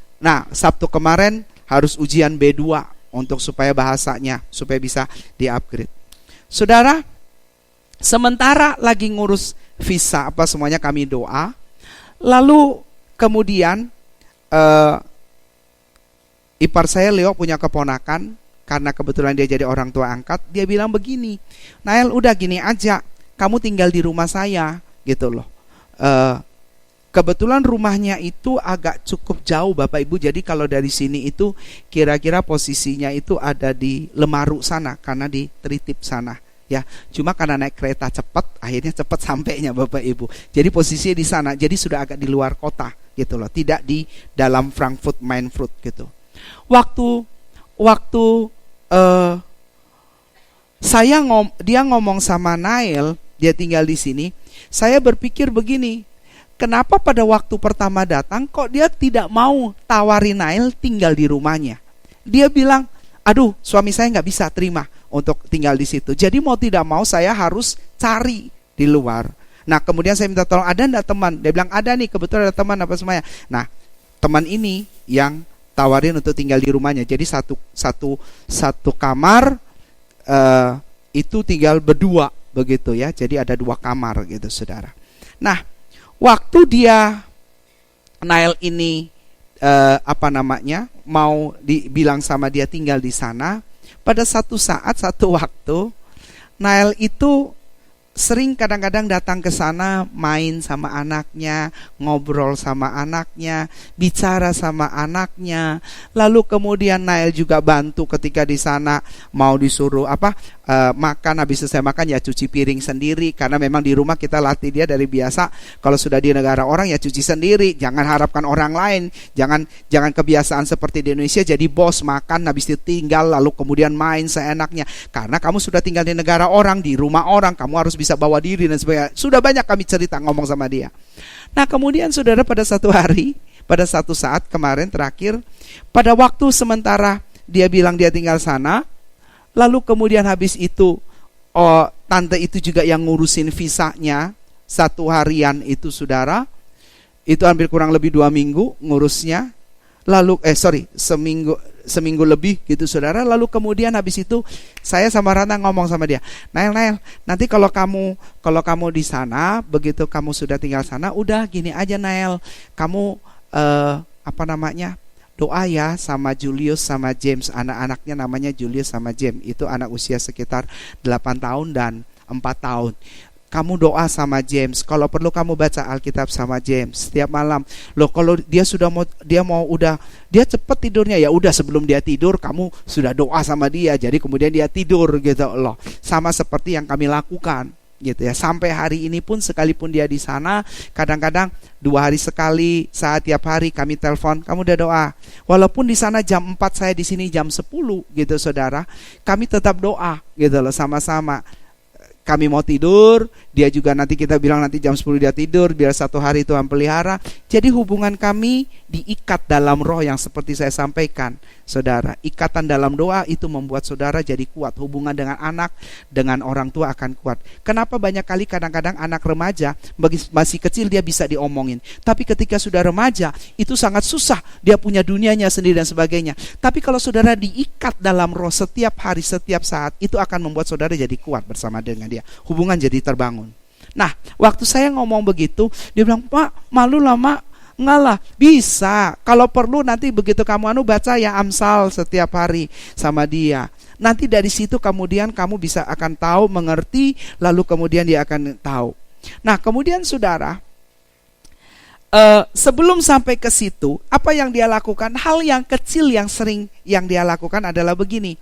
Sabtu kemarin harus ujian B2 untuk supaya bahasanya supaya bisa di-upgrade. Saudara, sementara lagi ngurus visa apa semuanya kami doa. Lalu kemudian ipar saya Leo punya keponakan, karena kebetulan dia jadi orang tua angkat. Dia bilang begini, Nael udah gini aja, kamu tinggal di rumah saya gitu loh. Kebetulan rumahnya itu agak cukup jauh Bapak Ibu. Jadi kalau dari sini itu kira-kira posisinya itu ada di Lemaru sana, karena di Tritip sana. Ya, cuma karena naik kereta cepat, akhirnya cepat sampainya Bapak Ibu. Jadi posisinya di sana, jadi sudah agak di luar kota gitu loh, tidak di dalam Frankfurt Main Fruit gitu. Waktu dia ngomong sama Nael, dia tinggal di sini, saya berpikir begini, kenapa pada waktu pertama datang kok dia tidak mau tawarin Nael tinggal di rumahnya? Dia bilang, aduh suami saya nggak bisa terima untuk tinggal di situ. Jadi mau tidak mau saya harus cari di luar. Nah kemudian saya minta tolong, ada enggak teman? Dia bilang ada nih, kebetulan ada teman apa semuanya. Nah teman ini yang tawarin untuk tinggal di rumahnya. Jadi satu kamar itu tinggal berdua begitu ya. Jadi ada 2 kamar gitu saudara. Nah waktu Nael ini mau dibilang sama dia tinggal di sana, pada satu waktu Nael itu sering kadang-kadang datang ke sana, main sama anaknya, ngobrol sama anaknya, bicara sama anaknya. Lalu kemudian Nael juga bantu ketika di sana mau disuruh makan, habis selesai makan ya cuci piring sendiri, karena memang di rumah kita latih dia dari biasa kalau sudah di negara orang ya cuci sendiri, jangan harapkan orang lain, jangan kebiasaan seperti di Indonesia jadi bos makan habis itu tinggal lalu kemudian main seenaknya. Karena kamu sudah tinggal di negara orang, di rumah orang, kamu harus bisa bawa diri dan sebagainya. Sudah banyak kami cerita ngomong sama dia. Nah kemudian saudara, pada satu saat kemarin terakhir, pada waktu sementara dia bilang dia tinggal sana, lalu kemudian habis itu tante itu juga yang ngurusin visanya 1 harian itu saudara, itu hampir kurang lebih 2 minggu ngurusnya. Lalu seminggu lebih gitu saudara. Lalu kemudian habis itu saya sama Rana ngomong sama dia, Nael, nanti kalau kamu di sana, begitu kamu sudah tinggal sana, udah gini aja Nael, kamu doa ya sama Julius sama James, anak-anaknya namanya Julius sama James, itu anak usia sekitar 8 tahun dan 4 tahun. Kamu doa sama James, kalau perlu kamu baca Alkitab sama James setiap malam. Loh kalau dia dia cepat tidurnya, ya udah sebelum dia tidur kamu sudah doa sama dia, jadi kemudian dia tidur gitu loh. Sama seperti yang kami lakukan gitu ya. Sampai hari ini pun sekalipun dia di sana, kadang-kadang 2 hari sekali, saat tiap hari kami telepon, kamu udah doa. Walaupun di sana jam 4, saya di sini jam 10 gitu saudara, kami tetap doa gitu loh sama-sama. Kami mau tidur, dia juga nanti kita bilang nanti jam 10 dia tidur, biar 1 hari Tuhan pelihara. Jadi hubungan kami diikat dalam roh yang seperti saya sampaikan saudara. Ikatan dalam doa itu membuat saudara jadi kuat. Hubungan dengan anak, dengan orang tua akan kuat. Kenapa banyak kali kadang-kadang anak remaja masih kecil dia bisa diomongin, tapi ketika sudah remaja itu sangat susah, dia punya dunianya sendiri dan sebagainya. Tapi kalau saudara diikat dalam roh setiap hari, setiap saat, itu akan membuat saudara jadi kuat bersama dengan dia. Hubungan jadi terbangun. Nah, waktu saya ngomong begitu, dia bilang, Mak, malu lah Mak. Enggak lah, bisa. Kalau perlu nanti begitu kamu baca ya Amsal setiap hari sama dia. Nanti dari situ kemudian kamu bisa akan tahu, mengerti, lalu kemudian dia akan tahu. Nah, kemudian saudara, sebelum sampai ke situ, apa yang dia lakukan? Hal yang kecil yang sering yang dia lakukan adalah begini.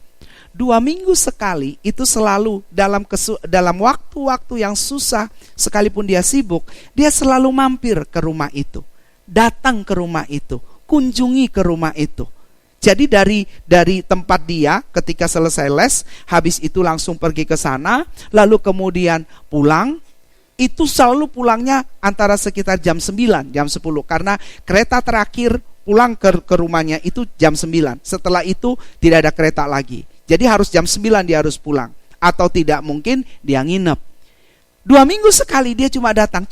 2 minggu sekali, itu selalu dalam waktu-waktu yang susah, sekalipun dia sibuk, dia selalu mampir ke rumah itu, datang ke rumah itu, kunjungi ke rumah itu. Jadi dari tempat dia ketika selesai les, habis itu langsung pergi ke sana, lalu kemudian pulang, itu selalu pulangnya antara sekitar jam 9, jam 10. Karena kereta terakhir pulang ke rumahnya itu jam 9. Setelah itu tidak ada kereta lagi. Jadi harus jam 9 dia harus pulang. Atau tidak mungkin dia nginep. 2 minggu sekali dia cuma datang.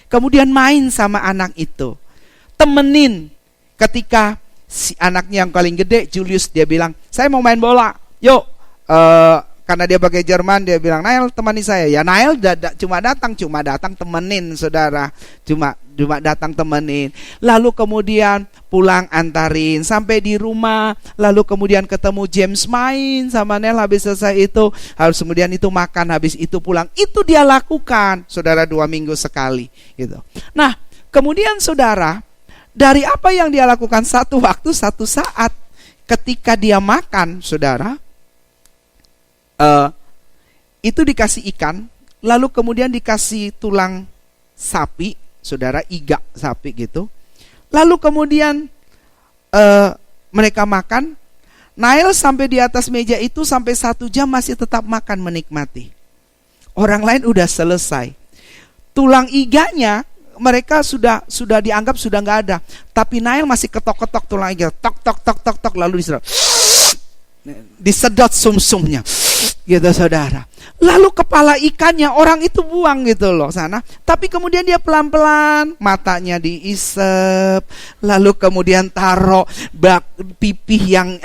Kemudian main sama anak itu. Temenin. Ketika si anaknya yang paling gede, Julius, dia bilang, saya mau main bola. Yuk. Karena dia pakai Jerman, dia bilang, Nael temani saya. Ya Nael cuma datang temenin, saudara. Cuma datang temenin. Lalu kemudian pulang antarin sampai di rumah. Lalu kemudian ketemu James main sama Nael. Habis selesai itu, harus kemudian itu makan, habis itu pulang. Itu dia lakukan, saudara, 2 minggu sekali gitu. Nah kemudian saudara, dari apa yang dia lakukan, satu waktu, satu saat ketika dia makan, saudara, itu dikasih ikan, lalu kemudian dikasih tulang sapi, saudara, iga sapi gitu. Lalu kemudian mereka makan. Nael sampai di atas meja itu sampai 1 jam masih tetap makan, menikmati. Orang lain udah selesai. Tulang iganya mereka sudah dianggap sudah nggak ada. Tapi Nael masih ketok-ketok tulang iga, tok, lalu disedot sumsumnya. Gitu saudara. Lalu kepala ikannya orang itu buang gitu loh sana. Tapi kemudian dia pelan-pelan matanya diisep. Lalu kemudian taruh pipih yang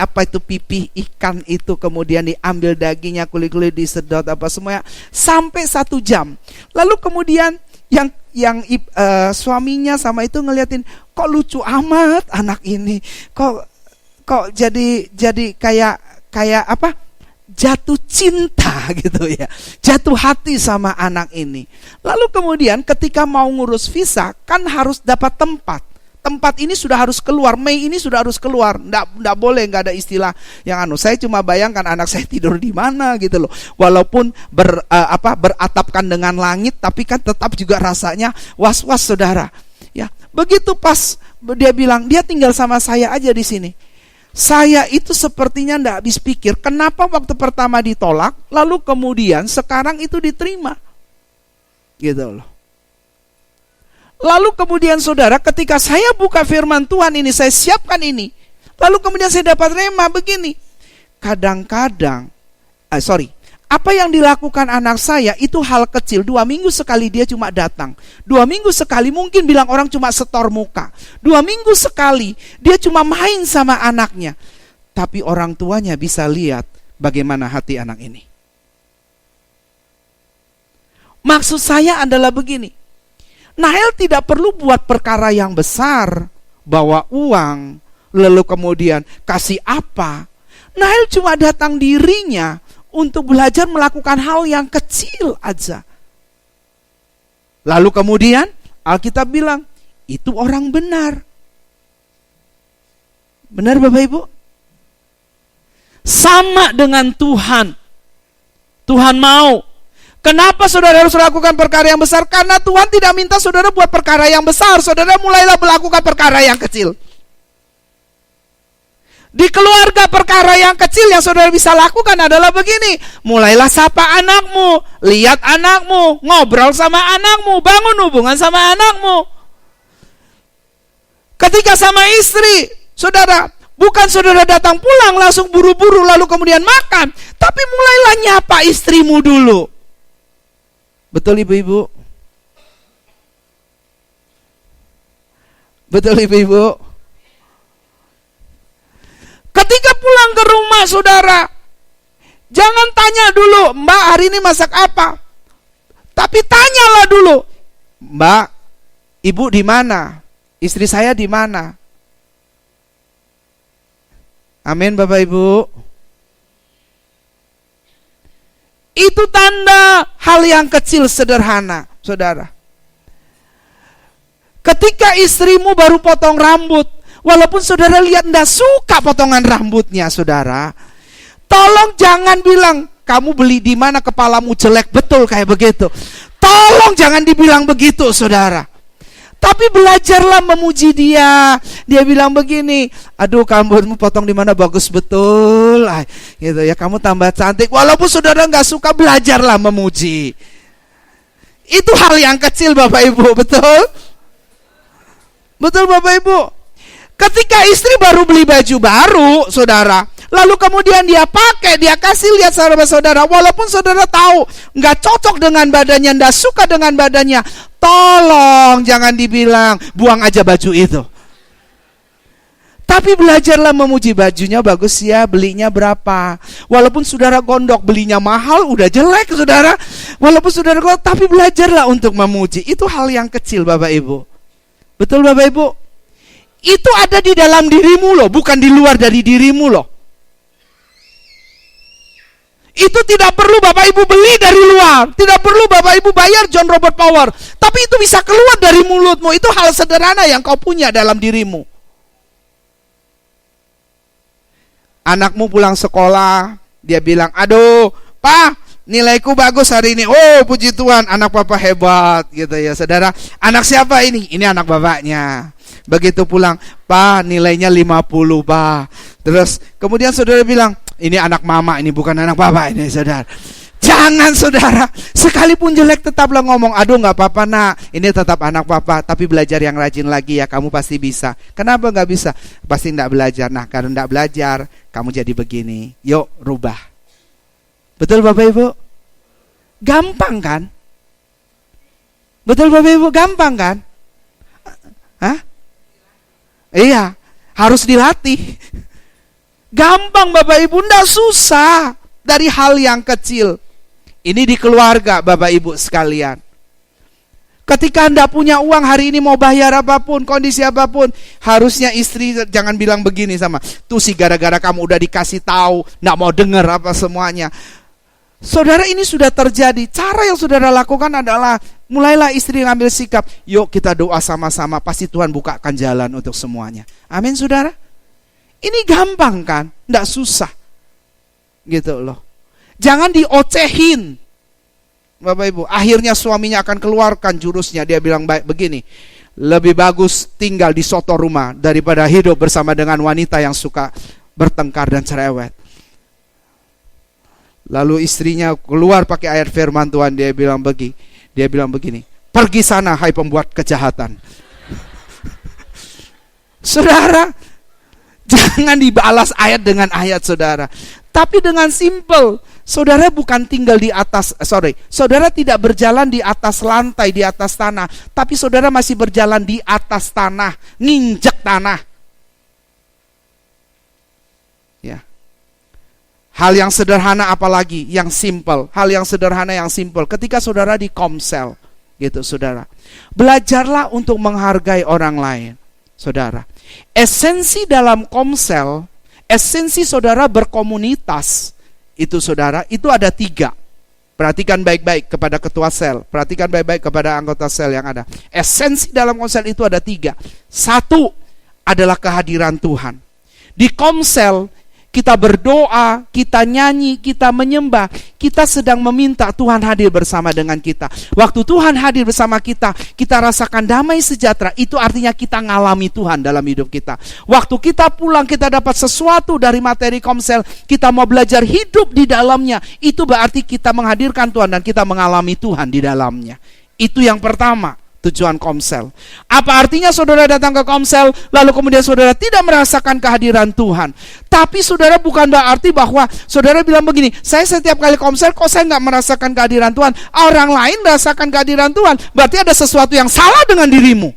pipih ikan itu, kemudian diambil dagingnya, kulit-kulit disedot semuanya sampai 1 jam. Lalu kemudian yang suaminya sama itu ngeliatin, kok lucu amat anak ini. Kok jadi kayak jatuh cinta gitu ya, jatuh hati sama anak ini. Lalu kemudian ketika mau ngurus visa kan harus dapat tempat ini sudah harus keluar, Mei ini sudah harus keluar, nggak boleh, nggak ada istilah yang saya cuma bayangkan anak saya tidur di mana gitu loh, walaupun beratapkan dengan langit, tapi kan tetap juga rasanya was-was, saudara ya. Begitu pas dia bilang dia tinggal sama saya aja di sini, saya itu sepertinya nggak habis pikir, kenapa waktu pertama ditolak, lalu kemudian sekarang itu diterima, gitu loh. Lalu kemudian saudara, ketika saya buka firman Tuhan ini, saya siapkan ini, lalu kemudian saya dapat rema begini. Kadang-kadang, apa yang dilakukan anak saya itu hal kecil. 2 minggu sekali dia cuma datang. 2 minggu sekali, mungkin bilang orang cuma setor muka. 2 minggu sekali dia cuma main sama anaknya. Tapi orang tuanya bisa lihat bagaimana hati anak ini. Maksud saya adalah begini, Nael tidak perlu buat perkara yang besar, bawa uang, lalu kemudian kasih apa. Nael cuma datang dirinya untuk belajar melakukan hal yang kecil aja. Lalu kemudian Alkitab bilang, itu orang benar. Benar Bapak Ibu? Sama dengan Tuhan. Tuhan mau. Kenapa saudara harus melakukan perkara yang besar? Karena Tuhan tidak minta saudara buat perkara yang besar. Saudara mulailah melakukan perkara yang kecil. Di keluarga, perkara yang kecil yang saudara bisa lakukan adalah begini. Mulailah sapa anakmu, lihat anakmu, ngobrol sama anakmu, bangun hubungan sama anakmu. Ketika sama istri, saudara, bukan saudara datang pulang langsung buru-buru lalu kemudian makan, tapi mulailah nyapa istrimu dulu. Betul ibu-ibu? Betul ibu-ibu? Ketika pulang ke rumah saudara, jangan tanya dulu, Mbak hari ini masak apa? Tapi tanyalah dulu, Mbak, ibu di mana? Istri saya di mana? Amin Bapak Ibu. Itu tanda hal yang kecil sederhana, saudara. Ketika istrimu baru potong rambut, walaupun saudara lihat tidak suka potongan rambutnya, saudara, tolong jangan bilang, kamu beli di mana kepalamu jelek betul kayak begitu. Tolong jangan dibilang begitu, saudara. Tapi belajarlah memuji dia. Dia bilang begini, aduh rambutmu potong di mana bagus betul, gitu ya, kamu tambah cantik. Walaupun saudara nggak suka, belajarlah memuji. Itu hal yang kecil Bapak Ibu, betul? Betul Bapak Ibu? Ketika istri baru beli baju baru, saudara, lalu kemudian dia pakai, dia kasih lihat saudara-saudara, walaupun saudara tahu nggak cocok dengan badannya, nggak suka dengan badannya, tolong jangan dibilang buang aja baju itu. Tapi belajarlah memuji, bajunya bagus ya, belinya berapa. Walaupun saudara gondok, belinya mahal, udah jelek saudara. Walaupun saudara gondok, tapi belajarlah untuk memuji. Itu hal yang kecil Bapak Ibu. Betul Bapak Ibu? Itu ada di dalam dirimu loh, bukan di luar dari dirimu loh. Itu tidak perlu Bapak Ibu beli dari luar, tidak perlu Bapak Ibu bayar John Robert Power, tapi itu bisa keluar dari mulutmu. Itu hal sederhana yang kau punya dalam dirimu. Anakmu pulang sekolah, dia bilang, aduh Pak, nilaiku bagus hari ini. Oh puji Tuhan, anak papa hebat gitu ya saudara. Anak siapa ini? Ini anak bapaknya. Begitu pulang, Pak nilainya 50 Pak. Terus kemudian saudara bilang, ini anak mama, ini bukan anak papa ini saudara. Jangan saudara, sekalipun jelek tetaplah ngomong, aduh gak apa-apa nak, ini tetap anak papa, tapi belajar yang rajin lagi ya, kamu pasti bisa. Kenapa gak bisa? Pasti gak belajar. Nah karena gak belajar, kamu jadi begini. Yuk rubah. Betul Bapak Ibu? Gampang kan? Betul Bapak Ibu? Gampang kan? Hah? Iya, harus dilatih. Gampang Bapak Ibu, enggak susah. Dari hal yang kecil. Ini di keluarga Bapak Ibu sekalian. Ketika Anda punya uang hari ini mau bayar apapun, kondisi apapun, harusnya istri jangan bilang begini sama, tuh sih gara-gara kamu udah dikasih tahu, enggak mau dengar apa semuanya. Saudara, ini sudah terjadi. Cara yang saudara lakukan adalah mulailah istri ngambil sikap, yuk kita doa sama-sama, pasti Tuhan bukakan jalan untuk semuanya. Amin saudara. Ini gampang kan? Nggak susah. Gitu loh. Jangan diocehin Bapak Ibu. Akhirnya suaminya akan keluarkan jurusnya. Dia bilang baik begini, lebih bagus tinggal di soto rumah daripada hidup bersama dengan wanita yang suka bertengkar dan cerewet. Lalu istrinya keluar pakai ayat firman Tuhan. Dia bilang begini, pergi sana hai pembuat kejahatan. Saudara, jangan dibalas ayat dengan ayat saudara, tapi dengan simple. Saudara bukan tinggal di atas, saudara tidak berjalan di atas lantai, di atas tanah, tapi saudara masih berjalan di atas tanah, nginjek tanah. Ya. Hal yang sederhana apalagi, yang simple. Hal yang sederhana yang simple. Ketika saudara di komsel, gitu saudara. Belajarlah untuk menghargai orang lain, saudara. Esensi dalam komsel, esensi saudara berkomunitas, itu saudara, itu ada 3. Perhatikan baik-baik kepada ketua sel, perhatikan baik-baik kepada anggota sel yang ada. Esensi dalam komsel itu ada 3. 1 adalah kehadiran Tuhan. Di komsel, kita berdoa, kita nyanyi, kita menyembah, kita sedang meminta Tuhan hadir bersama dengan kita. Waktu Tuhan hadir bersama kita, kita rasakan damai sejahtera. Itu artinya kita ngalami Tuhan dalam hidup kita. Waktu kita pulang, kita dapat sesuatu dari materi komsel, kita mau belajar hidup di dalamnya. Itu berarti kita menghadirkan Tuhan dan kita mengalami Tuhan di dalamnya. Itu yang pertama. Tujuan komsel. Apa artinya saudara datang ke komsel lalu kemudian saudara tidak merasakan kehadiran Tuhan? Tapi saudara bukan berarti bahwa saudara bilang begini, saya setiap kali komsel kok saya nggak merasakan kehadiran Tuhan. Orang lain merasakan kehadiran Tuhan, berarti ada sesuatu yang salah dengan dirimu.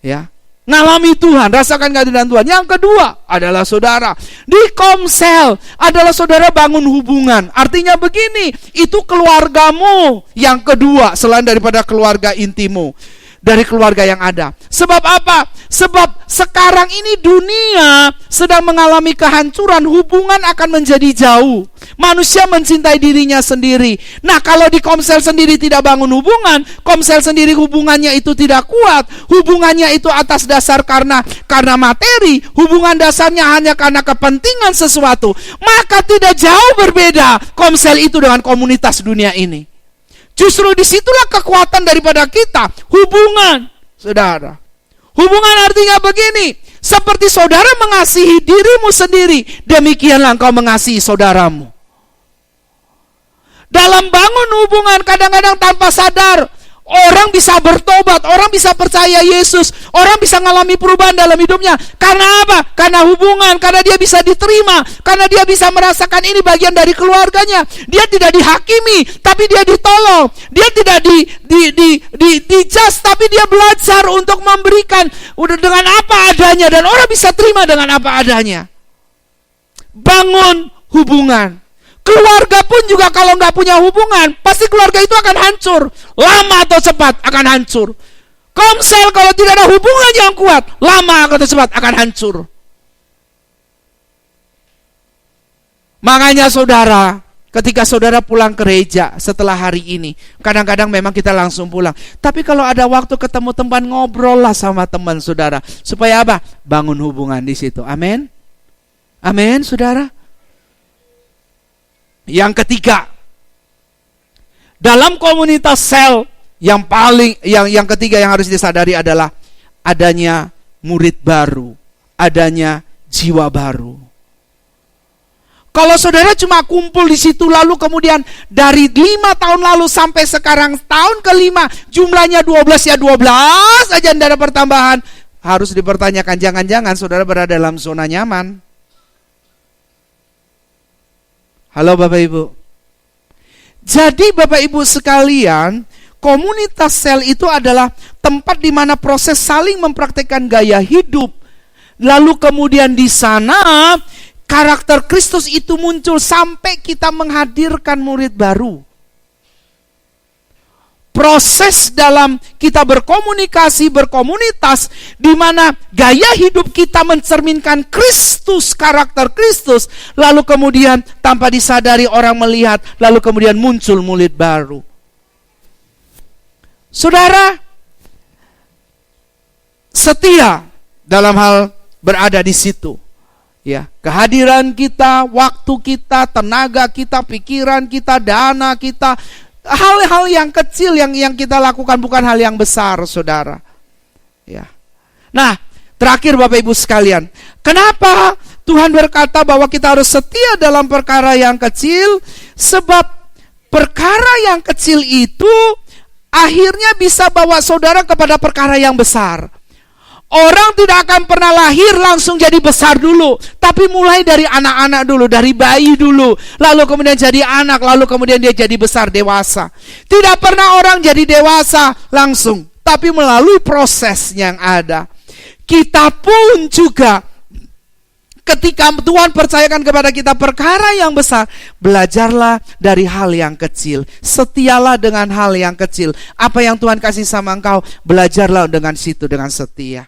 Ya, ngalami Tuhan, rasakan kehadiran Tuhan. Yang kedua adalah saudara di komsel adalah saudara bangun hubungan. Artinya begini, itu keluargamu yang kedua selain daripada keluarga intimu, dari keluarga yang ada. Sebab apa? Sebab sekarang ini dunia sedang mengalami kehancuran, hubungan akan menjadi jauh. Manusia mencintai dirinya sendiri. Nah, kalau di komsel sendiri tidak bangun hubungan, komsel sendiri hubungannya itu tidak kuat, hubungannya itu atas dasar karena materi, hubungan dasarnya hanya karena kepentingan sesuatu, maka tidak jauh berbeda komsel itu dengan komunitas dunia ini. Justru disitulah kekuatan daripada kita, hubungan, saudara. Hubungan artinya begini, seperti saudara mengasihi dirimu sendiri, demikianlah engkau mengasihi saudaramu. Dalam bangun hubungan kadang-kadang tanpa sadar, orang bisa bertobat, orang bisa percaya Yesus, orang bisa mengalami perubahan dalam hidupnya. Karena apa? Karena hubungan, karena dia bisa diterima, karena dia bisa merasakan ini bagian dari keluarganya. Dia tidak dihakimi, tapi dia ditolong. Dia tidak dijudge, tapi dia belajar untuk memberikan udah dengan apa adanya, dan orang bisa terima dengan apa adanya. Bangun hubungan. Keluarga pun juga kalau nggak punya hubungan, pasti keluarga itu akan hancur. Lama atau cepat akan hancur. Komsel kalau tidak ada hubungan yang kuat, lama atau cepat akan hancur. Makanya saudara, ketika saudara pulang ke gereja setelah hari ini, kadang-kadang memang kita langsung pulang. Tapi kalau ada waktu ketemu teman, ngobrol lah sama teman saudara. Supaya apa? Bangun hubungan di situ. Amin. Amin, saudara. Yang ketiga, dalam komunitas sel yang ketiga yang harus disadari adalah adanya murid baru, adanya jiwa baru. Kalau saudara cuma kumpul di situ lalu kemudian dari 5 tahun lalu sampai sekarang tahun ke-5 jumlahnya 12 aja tidak ada pertambahan, harus dipertanyakan, jangan-jangan saudara berada dalam zona nyaman. Halo Bapak Ibu. Jadi Bapak Ibu sekalian, komunitas sel itu adalah tempat di mana proses saling mempraktikkan gaya hidup. Lalu kemudian di sana karakter Kristus itu muncul sampai kita menghadirkan murid baru. Proses dalam kita berkomunikasi, berkomunitas, di mana gaya hidup kita mencerminkan Kristus, karakter Kristus, lalu kemudian tanpa disadari orang melihat, lalu kemudian muncul murid baru. Saudara, setia dalam hal berada di situ. Ya, kehadiran kita, waktu kita, tenaga kita, pikiran kita, dana kita, hal-hal yang kecil yang kita lakukan, bukan hal yang besar, saudara. Ya. Nah, terakhir Bapak Ibu sekalian, kenapa Tuhan berkata bahwa kita harus setia dalam perkara yang kecil? Sebab perkara yang kecil itu akhirnya bisa bawa saudara kepada perkara yang besar. Orang tidak akan pernah lahir langsung jadi besar dulu, tapi mulai dari anak-anak dulu, dari bayi dulu, lalu kemudian jadi anak, lalu kemudian dia jadi besar, dewasa. Tidak pernah orang jadi dewasa langsung, tapi melalui proses yang ada. Kita pun juga ketika Tuhan percayakan kepada kita perkara yang besar, belajarlah dari hal yang kecil. Setialah dengan hal yang kecil. Apa yang Tuhan kasih sama engkau, belajarlah dengan situ dengan setia.